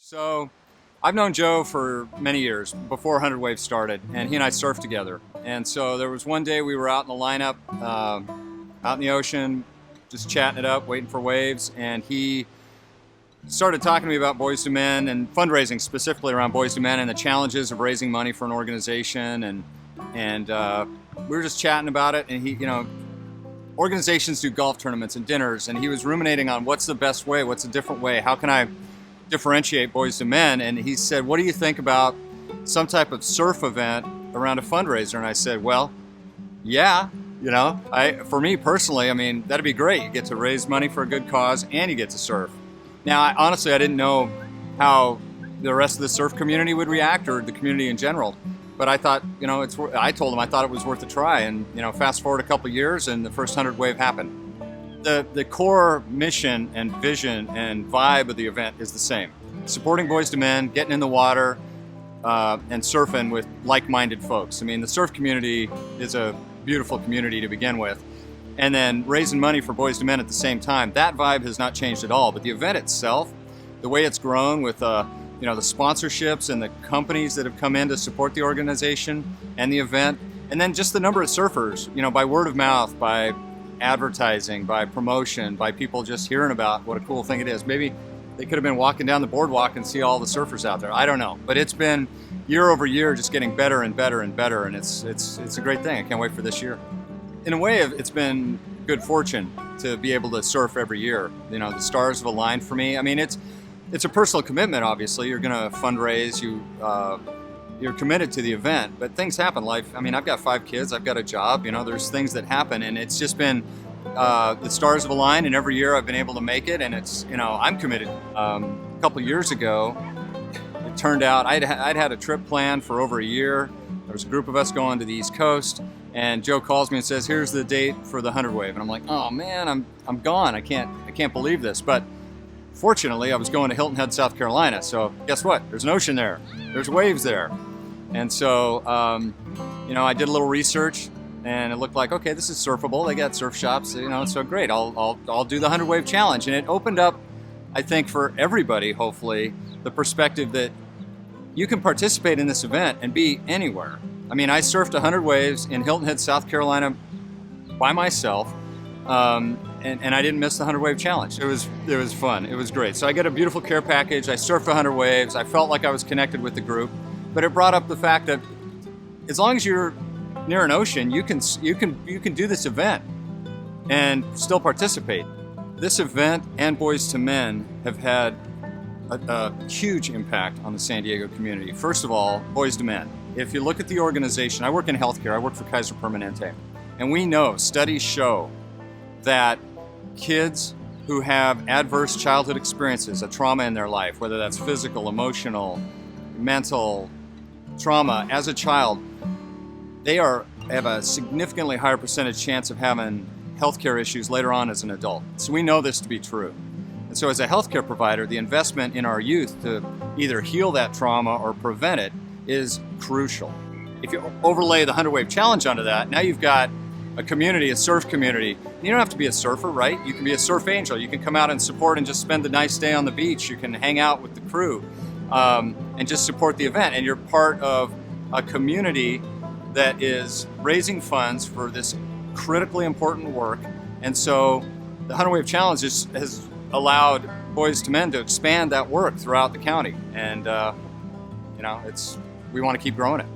So I've known Joe for many years, before 100 Waves started, and he and I surfed together. And so there was one day we were out in the lineup, out in the ocean, just chatting it up, waiting for waves, and he started talking to me about Boys to Men and fundraising specifically around Boys to Men and the challenges of raising money for an organization. And we were just chatting about it, and organizations do golf tournaments and dinners, and he was ruminating on what's the best way, what's a different way, how can I differentiate Boys to Men. And he said, what do you think about some type of surf event around a fundraiser? And I said, well, yeah, for me personally, that'd be great. You get to raise money for a good cause and you get to surf. Now, honestly, I didn't know how the rest of the surf community would react, or the community in general. But I thought, I told him I thought it was worth a try. And, fast forward a couple of years and the first 100 Wave happened. The core mission and vision and vibe of the event is the same. Supporting Boys to Men, getting in the water, and surfing with like-minded folks. The surf community is a beautiful community to begin with. And then raising money for Boys to Men at the same time. That vibe has not changed at all. But the event itself, the way it's grown with the sponsorships and the companies that have come in to support the organization and the event, and then just the number of surfers, by word of mouth, by advertising, by promotion, by people just hearing about what a cool thing it is. Maybe they could have been walking down the boardwalk and see all the surfers out there. I don't know. But it's been year over year just getting better and better and better, and it's a great thing. I can't wait for this year. In a way, it's been good fortune to be able to surf every year. The stars have aligned for me. It's a personal commitment, obviously. You're going to fundraise, you're committed to the event, but things happen. Life, I've got 5 kids, I've got a job, there's things that happen, and it's just been, the stars have aligned, and every year I've been able to make it, and it's, I'm committed. A couple years ago, it turned out I'd had a trip planned for over a year. There was a group of us going to the East Coast, and Joe calls me and says, here's the date for the 100 Wave, and I'm like, oh man, I'm gone, I can't believe this. But fortunately, I was going to Hilton Head, South Carolina, so guess what? There's an ocean there. There's waves there. And so, I did a little research, and it looked like, okay, this is surfable. They got surf shops, so great. I'll do the 100 Wave Challenge. And it opened up, I think, for everybody, hopefully, the perspective that you can participate in this event and be anywhere. I surfed 100 waves in Hilton Head, South Carolina by myself. And I didn't miss the 100 Wave Challenge. It was fun. It was great. So I get a beautiful care package. I surfed 100 waves. I felt like I was connected with the group. But it brought up the fact that as long as you're near an ocean, you can do this event and still participate. This event and Boys to Men have had a huge impact on the San Diego community. First of all, Boys to Men. If you look at the organization, I work in healthcare. I work for Kaiser Permanente. And we know, studies show that kids who have adverse childhood experiences, a trauma in their life, whether that's physical, emotional, mental trauma as a child, they have a significantly higher percentage chance of having healthcare issues later on as an adult. So we know this to be true. And so as a healthcare provider, the investment in our youth to either heal that trauma or prevent it is crucial. If you overlay the 100 Wave Challenge onto that, now you've got a community, a surf community. You don't have to be a surfer, right? You can be a surf angel. You can come out and support and just spend a nice day on the beach. You can hang out with the crew and just support the event. And you're part of a community that is raising funds for this critically important work. And so the 100 Wave Challenge has allowed Boys to Men to expand that work throughout the county. And, we want to keep growing it.